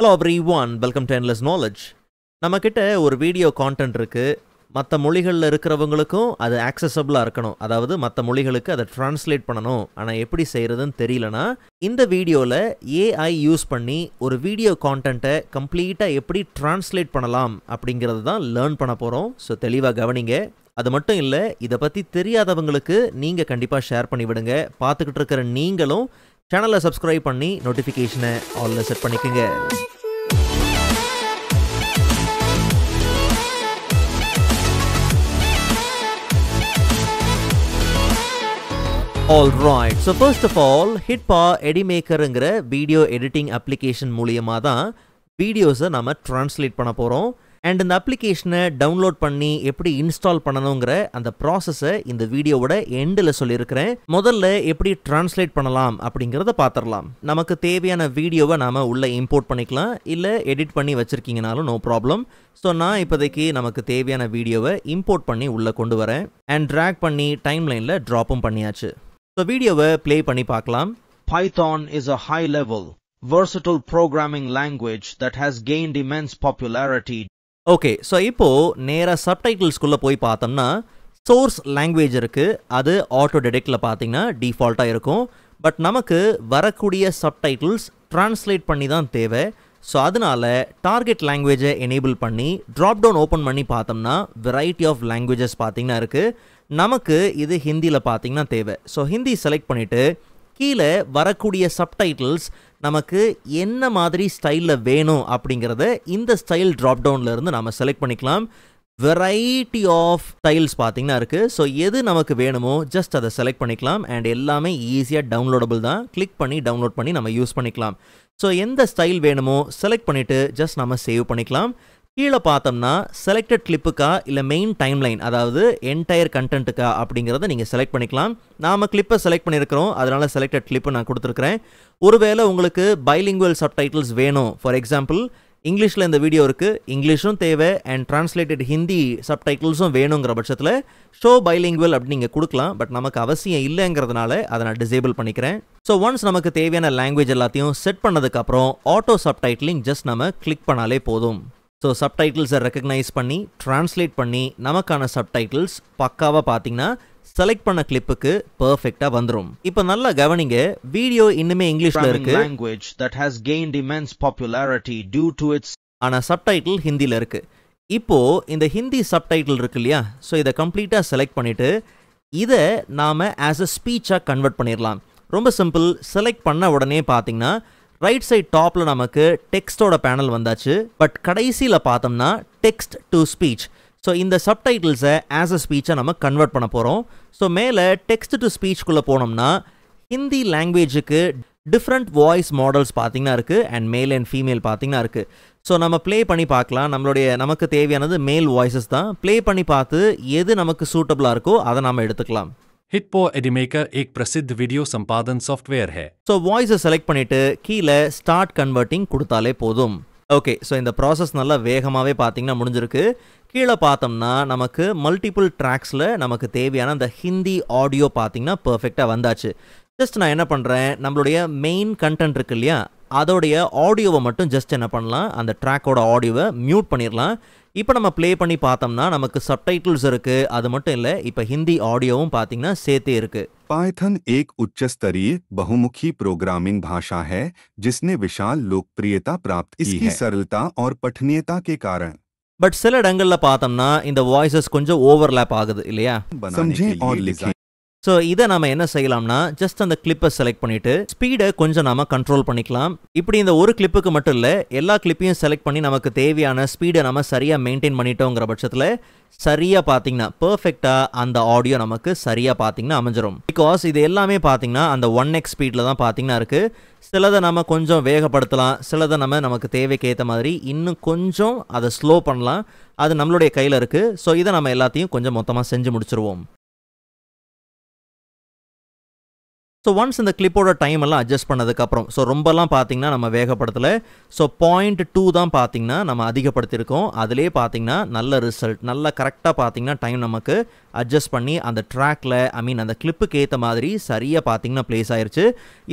Hello everyone, welcome to Endless Knowledge. நம்மக்கிட்ட ஒரு video content இருக்கு. மற்ற மொழிகளில் இருக்கிறவங்களுக்கும் அது ஆக்சசபிளாக இருக்கணும். அதாவது மற்ற மொழிகளுக்கு அதை ட்ரான்ஸ்லேட் பண்ணணும். ஆனால் எப்படி செய்கிறதுன்னு தெரியலனா இந்த வீடியோவில் ஏஐ யூஸ் பண்ணி ஒரு வீடியோ கான்டென்ட்டை கம்ப்ளீட்டாக எப்படி ட்ரான்ஸ்லேட் பண்ணலாம் அப்படிங்கிறது தான் லேர்ன் பண்ண போகிறோம். ஸோ தெளிவாக கவனிங்க. அது மட்டும் இல்லை, இதை பற்றி தெரியாதவங்களுக்கு நீங்கள் கண்டிப்பாக ஷேர் பண்ணி விடுங்க. பார்த்துக்கிட்டு இருக்கிற நீங்களும் சேனலை சப்ஸ்கிரைப் பண்ணி நோட்டிஃபிகேஷனை ஆல்ல செட் பண்ணிக்கோங்க. Alright, so first of all, Hitpa Edimakerங்கிற வீடியோ எடிட்டிங் அப்ளிகேஷன் மூலியமாக தான் வீடியோஸை நம்ம ட்ரான்ஸ்லேட் பண்ண போகிறோம். அண்ட் இந்த அப்ளிகேஷனை டவுன்லோட் பண்ணி எப்படி இன்ஸ்டால் பண்ணணுங்கிற அந்த ப்ராசஸை இந்த வீடியோவோட எண்டில் சொல்லியிருக்கிறேன். முதல்ல எப்படி ட்ரான்ஸ்லேட் பண்ணலாம் அப்படிங்கிறத பார்த்துடலாம். நமக்கு தேவையான வீடியோவை நாம் உள்ளே இம்போர்ட் பண்ணிக்கலாம், இல்லை எடிட் பண்ணி வச்சுருக்கீங்கனாலும் நோ ப்ராப்ளம். ஸோ நான் இப்போதைக்கு நமக்கு தேவையான வீடியோவை இம்போர்ட் பண்ணி உள்ளே கொண்டு வரேன். அண்ட் ட்ராக் பண்ணி டைம்லைனில் ட்ராப்பும் பண்ணியாச்சு. ஸோ வீடியோவை ப்ளே பண்ணி பார்க்கலாம். Python is a high-level, versatile programming language that has gained immense popularity. Okay, so இப்போது நேராக சப்டைட்டில்ஸ்குள்ளே போய் பார்த்தோம்னா சோர்ஸ் லாங்குவேஜ் இருக்குது. அது ஆட்டோ டிடெக்டில் பார்த்தீங்கன்னா டிஃபால்ட்டாக இருக்கும். பட் நமக்கு வரக்கூடிய சப்டைட்டில்ஸ் ட்ரான்ஸ்லேட் பண்ணி தான் தேவை. ஸோ அதனால டார்கெட் லாங்குவேஜை எனேபிள் பண்ணி ட்ராப் டவுன் ஓப்பன் பண்ணி பார்த்தோம்னா வெரைட்டி ஆஃப் லாங்குவேஜஸ் பார்த்தீங்கன்னா இருக்குது. நமக்கு இது ஹிந்தியில் பார்த்தீங்கன்னா தேவை. ஸோ ஹிந்தி செலக்ட் பண்ணிவிட்டு கீழே வரக்கூடிய சப்டைட்டில்ஸ் நமக்கு என்ன மாதிரி ஸ்டைலில் வேணும் அப்படிங்கிறத இந்த ஸ்டைல் ட்ராப் டவுன்லேருந்து நம்ம செலக்ட் பண்ணிக்கலாம். வெரைட்டி ஆஃப் ஸ்டைல்ஸ் பார்த்தீங்கன்னா இருக்குது. ஸோ எது நமக்கு வேணுமோ ஜஸ்ட் அதை செலக்ட் பண்ணிக்கலாம். அண்ட் எல்லாமே ஈஸியாக டவுன்லோடபிள் தான். கிளிக் பண்ணி டவுன்லோட் பண்ணி நம்ம யூஸ் பண்ணிக்கலாம். ஸோ எந்த ஸ்டைல் வேணுமோ செலக்ட் பண்ணிவிட்டு ஜஸ்ட் நம்ம சேவ் பண்ணிக்கலாம். கீழே பார்த்தோம்னா செலக்டட் கிளிப்புக்கா இல்லை மெயின் டைம்லைன், அதாவது என்டையர் கண்டென்ட்டுக்கா அப்படிங்கிறத நீங்கள் செலக்ட் பண்ணிக்கலாம். நாம் கிளிப்பை செலக்ட் பண்ணியிருக்கிறோம், அதனால் செலக்டட் கிளிப்பு நான் கொடுத்துருக்குறேன். ஒருவேளை உங்களுக்கு பைலிங்குவல் சப்டைட்டில்ஸ் வேணும், ஃபார் எக்ஸாம்பிள் இங்கிலீஷில் இந்த வீடியோ இருக்குது, இங்கிலீஷும் தேவை அண்ட் டிரான்ஸ்லேட்டட் ஹிந்தி சப்டைட்டில்ஸும் வேணுங்கிற பட்சத்தில் ஷோ பைலிங்குவல் அப்படின்னு நீங்கள் கொடுக்கலாம். பட் நமக்கு அவசியம் இல்லைங்கிறதுனால அதை நான் டிசேபிள் பண்ணிக்கிறேன். ஸோ ஒன்ஸ் நமக்கு தேவையான லாங்குவேஜ் எல்லாத்தையும் செட் பண்ணதுக்கப்புறம் ஆட்டோ சப்டைட்டிலிங் ஜஸ்ட் நம்ம கிளிக் பண்ணாலே போதும். ஸோ சப்டைட்டில்ஸை ரெக்கக்னைஸ் பண்ணி ட்ரான்ஸ்லேட் பண்ணி நமக்கான சப்டைட்டில்ஸ் பக்காவாக பார்த்தீங்கன்னா செலக்ட் பண்ண கிளிப்புக்கு பர்ஃபெக்டாக வந்துடும். இப்போ நல்லா கவனிங்க, வீடியோ இன்னுமே இங்கிலீஷில் இருக்கு, language that has gained immense popularity due to its ஆனால் சப்டைட்டில் ஹிந்தியில் இருக்கு. இப்போ இந்த ஹிந்தி சப்டைட்டில் இருக்கு இல்லையா, ஸோ இதை கம்ப்ளீட்டாக செலக்ட் பண்ணிட்டு இதை நாம் ஆஸ் அ ஸ்பீச்சாக கன்வெர்ட் பண்ணிடலாம். ரொம்ப சிம்பிள். செலக்ட் பண்ண உடனே பார்த்தீங்கன்னா ரைட் சைட் டாப்பில் நமக்கு டெக்ஸ்டோட பேனல் வந்தாச்சு. பட் கடைசியில் பார்த்தோம்னா டெக்ஸ்ட் டு ஸ்பீச். ஸோ இந்த சப்டைட்டில்ஸை ஆஸ் அ ஸ்பீச்சை நம்ம கன்வெர்ட் பண்ண போகிறோம். ஸோ மேலே டெக்ஸ்ட் டு ஸ்பீச்குள்ளே போனோம்னா ஹிந்தி லாங்குவேஜுக்கு டிஃப்ரெண்ட் வாய்ஸ் மாடல்ஸ் பார்த்தீங்கன்னா இருக்குது அண்ட் மேல் அண்ட் ஃபீமேல் பார்த்தீங்கன்னா இருக்குது. ஸோ நம்ம ப்ளே பண்ணி பார்க்கலாம். நமக்கு தேவையானது மேல் வாய்ஸஸ் தான். ப்ளே பண்ணி பார்த்து எது நமக்கு சூட்டபிளாக இருக்கோ அதை நம்ம எடுத்துக்கலாம். हिटपो एडिमेकर एक प्रसिद्ध वीडियो संपादन सॉफ्टवेयर है. ஸோ வாய்ஸை செலக்ட் பண்ணிவிட்டு கீழே ஸ்டார்ட் கன்வெர்ட்டிங் கொடுத்தாலே போதும். ஓகே, ஸோ இந்த ப்ராசஸ் நல்லா வேகமாகவே பார்த்தீங்கன்னா முடிஞ்சிருக்கு. கீழே பார்த்தோம்னா நமக்கு மல்டிபிள் ட்ராக்ஸில் நமக்கு தேவையான அந்த ஹிந்தி ஆடியோ பார்த்தீங்கன்னா பர்ஃபெக்டாக வந்தாச்சு. ஜஸ்ட் நான் என்ன பண்ணுறேன், நம்மளுடைய மெயின் கண்டென்ட் இருக்கு இல்லையா, அதோடைய ஆடியோவை மட்டும் ஜஸ்ட் என்ன பண்ணலாம், அந்த ட்ராக்கோட ஆடியோவை மியூட் பண்ணிடலாம். இப்போ நம்ம ப்ளே பண்ணி பார்த்தோம்னா நமக்கு சப்டைட்டில்ஸ் இருக்குது. அது மட்டும் இல்லை, இப்போ ஹிந்தி ஆடியோவும் பார்த்தீங்கன்னா சேர்த்தே இருக்குது. पाइथन एक उच्च स्तरीय बहुमुखी प्रोग्रामिंग भाषा है जिसने विशाल लोकप्रियता प्राप्त की है इसकी सरलता और पठनीयता के कारण. பட் சில இடங்களில் பார்த்தோம்னா இந்த வாய்ஸஸ் கொஞ்சம் ஓவர்லேப் ஆகுது இல்லையா. समझें और लिखें. ஸோ இதை நம்ம என்ன செய்யலாம்னா ஜஸ்ட் அந்த கிளிப்பை செலக்ட் பண்ணிவிட்டு ஸ்பீடை கொஞ்சம் நம்ம கண்ட்ரோல் பண்ணிக்கலாம். இப்படி இந்த ஒரு கிளிப்புக்கு மட்டும் இல்லை, எல்லா கிளிப்பையும் செலக்ட் பண்ணி நமக்கு தேவையான ஸ்பீடை நம்ம சரியாக மெயின்டைன் பண்ணிட்டோங்கிற பட்சத்தில் சரியாக பார்த்தீங்கன்னா பர்ஃபெக்டாக அந்த ஆடியோ நமக்கு சரியாக பார்த்தீங்கன்னா அமைஞ்சிரும். பிகாஸ் இது எல்லாமே பார்த்தீங்கன்னா அந்த 1x ஸ்பீடில் தான் பார்த்தீங்கன்னா இருக்குது. சிலதை நம்ம கொஞ்சம் வேகப்படுத்தலாம், சிலதை நமக்கு தேவைக்கு ஏற்ற மாதிரி இன்னும் கொஞ்சம் அதை ஸ்லோ பண்ணலாம். அது நம்மளுடைய கையில் இருக்குது. ஸோ இதை நம்ம எல்லாத்தையும் கொஞ்சம் மொத்தமாக செஞ்சு முடிச்சிருவோம். ஸோ ஒன்ஸ் இந்த கிளிப்போட டைம் எல்லாம் அட்ஜஸ்ட் பண்ணதுக்கப்புறம், ஸோ ரொம்பலாம் பார்த்தீங்கன்னா நம்ம வேகப்படுத்தலை. ஸோ 0.2 தான் பார்த்தீங்கன்னா நம்ம அதிகப்படுத்தியிருக்கோம். அதிலே பார்த்தீங்கன்னா நல்ல ரிசல்ட், நல்லா கரெக்டாக பார்த்தீங்கன்னா டைம் நமக்கு அட்ஜஸ்ட் பண்ணி அந்த ட்ராக்ல அந்த கிளிப்புக்கு ஏற்ற மாதிரி சரியாக பார்த்தீங்கன்னா பிளேஸ் ஆயிருச்சு.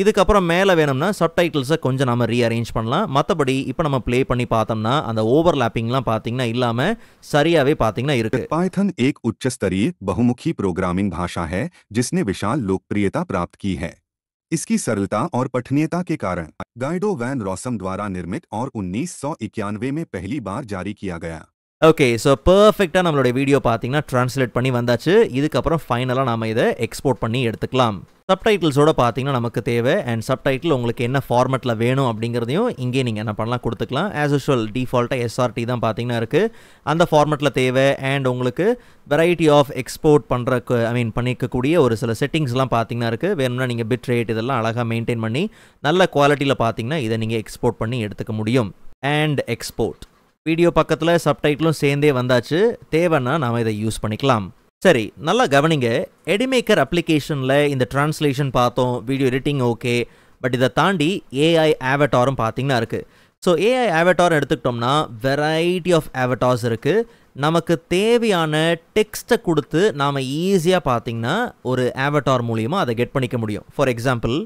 இதுக்கப்புறம் மேலே வேணும்னா சப்டைட்டில்ஸை கொஞ்சம் நம்ம ரீஅரேஞ்ச் பண்ணலாம். மற்றபடி இப்போ நம்ம ப்ளே பண்ணி பார்த்தோம்னா அந்த ஓவர்லாப்பிங்லாம் பார்த்தீங்கன்னா இல்லாமல் சரியாகவே பார்த்தீங்கன்னா இருக்கு. पाइथन एक उच्च स्तरीय बहुमुखी प्रोग्रामिंग भाषा है जिसने विशाल लोकप्रियता प्राप्त की है. इसकी सरलता और पठनीयता के कारण गाइडो वैन रॉसम द्वारा निर्मित और 1991 में पहली बार जारी किया गया. ஓகே, ஸோ பர்ஃபெக்டாக நம்மளுடைய வீடியோ பார்த்தீங்கன்னா ட்ரான்ஸ்லேட் பண்ணி வந்தாச்சு. இதுக்கப்புறம் ஃபைனலாக நம்ம இதை எக்ஸ்போர்ட் பண்ணி எடுத்துக்கலாம். சப்டைட்டில்ஸோட பார்த்தீங்கன்னா நமக்கு தேவை. அண்ட் சப்டைட்டில் உங்களுக்கு என்ன ஃபார்மெட்டில் வேணும் அப்படிங்கிறதையும் இங்கே நீங்கள் என்ன பண்ணலாம் கொடுத்துக்கலாம். ஆஸ் யூஷுவல் டிஃபால்ட்டாக எஸ்ஆர்டி தான் பார்த்தீங்கன்னா இருக்குது. அந்த ஃபார்மெட்டில் தேவை. அண்ட் உங்களுக்கு வெரைட்டி ஆஃப் எக்ஸ்போர்ட் பண்ணுறக்கு பண்ணிக்கக்கூடிய ஒரு சில செட்டிங்ஸ்லாம் பார்த்தீங்கன்னா இருக்குது. வேணும்னா நீங்கள் பிட் ரேட் இதெல்லாம் அழகாக மெயின்டைன் பண்ணி நல்ல குவாலிட்டியில் பார்த்தீங்கன்னா இதை நீங்கள் எக்ஸ்போர்ட் பண்ணி எடுத்துக்க முடியும். அண்ட் எக்ஸ்போர்ட் வீடியோ பக்கத்தில் சப்டைட்டிலும் சேர்ந்தே வந்தாச்சு. தேவைன்னா நாம் இதை யூஸ் பண்ணிக்கலாம். சரி, நல்லா கவனிங்க. எடிமேக்கர் அப்ளிகேஷனில் இந்த ட்ரான்ஸ்லேஷன் பார்த்தோம், வீடியோ எடிட்டிங் ஓகே. பட் இதை தாண்டி ஏஐ ஆவட்டாரும் பார்த்தீங்கன்னா இருக்குது. ஸோ ஏஐ ஆவட்டார் எடுத்துக்கிட்டோம்னா வெரைட்டி ஆஃப் ஆவட்டார்ஸ் இருக்குது. நமக்கு தேவையான டெக்ஸ்ட்டை கொடுத்து நாம் ஈஸியாக பார்த்தீங்கன்னா ஒரு ஆவட்டார் மூலியமாக அதை கெட் பண்ணிக்க முடியும். ஃபார் எக்ஸாம்பிள்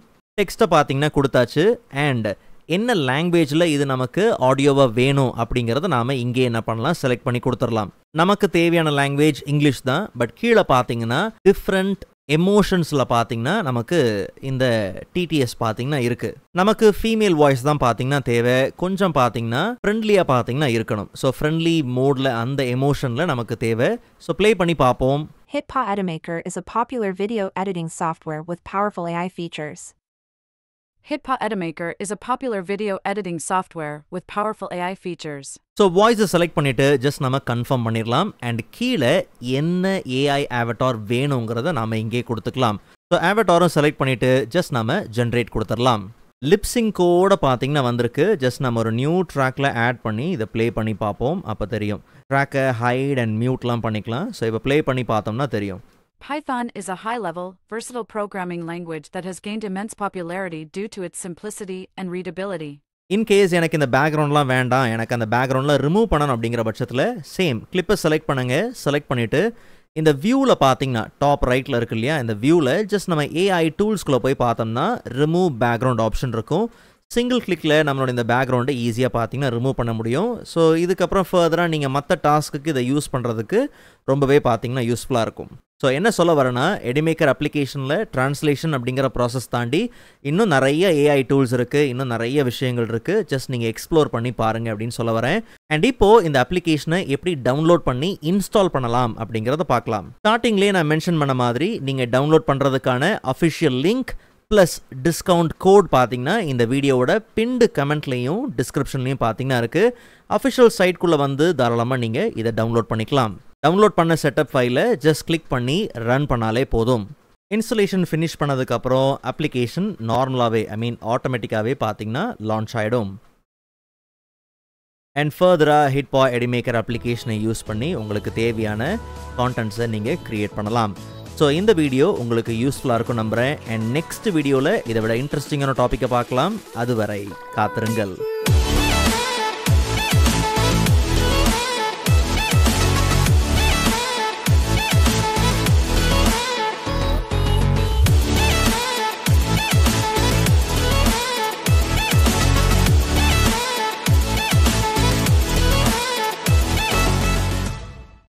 டெக்ஸ்ட்டை பார்த்தீங்கன்னா கொடுத்தாச்சு. அண்ட் என்ன லாங்குவேஜில் இது நமக்கு ஆடியோவாக வேணும் அப்படிங்கிறத நாம் இங்கே என்ன பண்ணலாம், செலக்ட் பண்ணி கொடுத்துடலாம். நமக்கு தேவையான லாங்குவேஜ் இங்கிலீஷ் தான். பட் கீழே பார்த்தீங்கன்னா டிஃப்ரெண்ட் எமோஷன்ஸில் பார்த்தீங்கன்னா நமக்கு இந்த டிடிஎஸ் பார்த்தீங்கன்னா இருக்குது. நமக்கு ஃபீமேல் வாய்ஸ் தான் பார்த்தீங்கன்னா தேவை. கொஞ்சம் பார்த்தீங்கன்னா ஃப்ரெண்ட்லியாக பார்த்தீங்கன்னா இருக்கணும். ஸோ ஃப்ரெண்ட்லி மோடில் அந்த எமோஷனில் நமக்கு தேவை. ஸோ ப்ளே பண்ணி பார்ப்போம். HitPa Edimaker is a popular video editing software with powerful AI features. HitPa Edimaker is a popular video editing software with powerful AI features. So வாய்ஸை செலக்ட் பண்ணிவிட்டு ஜஸ்ட் நம்ம confirm பண்ணிடலாம். அண்ட் கீழே என்ன AI ஆவட்டார் வேணுங்கிறத நாம் இங்கே கொடுத்துக்கலாம். ஸோ ஆவட்டாரும் செலக்ட் பண்ணிவிட்டு ஜஸ்ட் நம்ம ஜென்ரேட் கொடுத்துடலாம். லிப்சிங்கோட பார்த்தீங்கன்னா வந்திருக்கு. ஜஸ்ட் நம்ம ஒரு நியூ ட்ராக்ல ஆட் பண்ணி இதை ப்ளே பண்ணி பார்ப்போம். அப்போ தெரியும். ட்ராக்கை ஹைட் அண்ட் மியூட்லாம் பண்ணிக்கலாம். ஸோ இப்போ ப்ளே பண்ணி பார்த்தோம்னா தெரியும். Python is a high-level, versatile programming language that has gained immense popularity due to its simplicity and readability. In case எனக்கு இந்த பேக்ரவுண்ட்லாம் வேண்டாம், எனக்கு அந்த பேக்ரவுண்டில் ரிமூவ் பண்ணணும் அப்படிங்கிற பட்சத்தில் சேம் கிளிப்பை செலக்ட் பண்ணுங்க. செலக்ட் பண்ணிவிட்டு இந்த வியூவில் பார்த்தீங்கன்னா டாப் ரைட்டில் இருக்கு இல்லையா, இந்த வியூவில் ஜஸ்ட் நம்ம ஏஐ டூல்ஸ்குள்ளே போய் பார்த்தோம்னா ரிமூவ் பேக்ரவுண்ட் ஆப்ஷன் இருக்கும். சிங்கிள் கிளிக்கில் நம்மளோட இந்த பேக்ரவுண்டை ஈஸியாக பார்த்தீங்கன்னா ரிமூவ் பண்ண முடியும். ஸோ இதுக்கப்புறம் ஃபர்தராக நீங்கள் மற்ற டாஸ்க்கு இதை யூஸ் பண்ணுறதுக்கு ரொம்பவே பார்த்தீங்கன்னா யூஸ்ஃபுல்லாக இருக்கும். ஸோ என்ன சொல்ல வரேன்னா, எடிமேக்கர் அப்ளிகேஷனில் ட்ரான்ஸ்லேஷன் அப்படிங்கிற ப்ராசஸ் தாண்டி இன்னும் நிறைய ஏஐ டூல்ஸ் இருக்குது, இன்னும் நிறைய விஷயங்கள் இருக்குது. ஜஸ்ட் நீங்கள் எக்ஸ்ப்ளோர் பண்ணி பாருங்கள் அப்படின்னு சொல்ல வரேன். அண்ட் இப்போது இந்த அப்ளிகேஷனை எப்படி டவுன்லோட் பண்ணி இன்ஸ்டால் பண்ணலாம் அப்படிங்கிறத பார்க்கலாம். ஸ்டார்டிங்லேயே நான் மென்ஷன் பண்ண மாதிரி நீங்கள் டவுன்லோட் பண்ணுறதுக்கான official link plus discount code பார்த்தீங்கன்னா இந்த வீடியோவோட பின்டு கமெண்ட்லேயும் டிஸ்கிரிப்ஷன்லேயும் பார்த்தீங்கன்னா இருக்குது. அஃபிஷியல் சைட்குள்ளே வந்து தாராளமாக நீங்கள் இதை டவுன்லோட் பண்ணிக்கலாம். டவுன்லோட் பண்ண செட்டப் ஃபைலை ஜஸ்ட் கிளிக் பண்ணி ரன் பண்ணாலே போதும். இன்ஸ்டலேஷன் ஃபினிஷ் பண்ணதுக்கப்புறம் அப்ளிகேஷன் நார்மலாகவே ஆட்டோமேட்டிக்காகவே பார்த்தீங்கன்னா லான்ச் ஆகிடும். அண்ட் ஃபர்தராக HitPa Edimaker அப்ளிகேஷனை யூஸ் பண்ணி உங்களுக்கு தேவையான கான்டென்ட்ஸை நீங்கள் க்ரியேட் பண்ணலாம். ஸோ இந்த வீடியோ உங்களுக்கு யூஸ்ஃபுல்லாக இருக்கும் நம்புகிறேன். அண்ட் நெக்ஸ்ட் வீடியோவில் இதை விட இன்ட்ரெஸ்டிங்கான டாப்பிக்கை பார்க்கலாம். அதுவரை காத்திருங்கள்.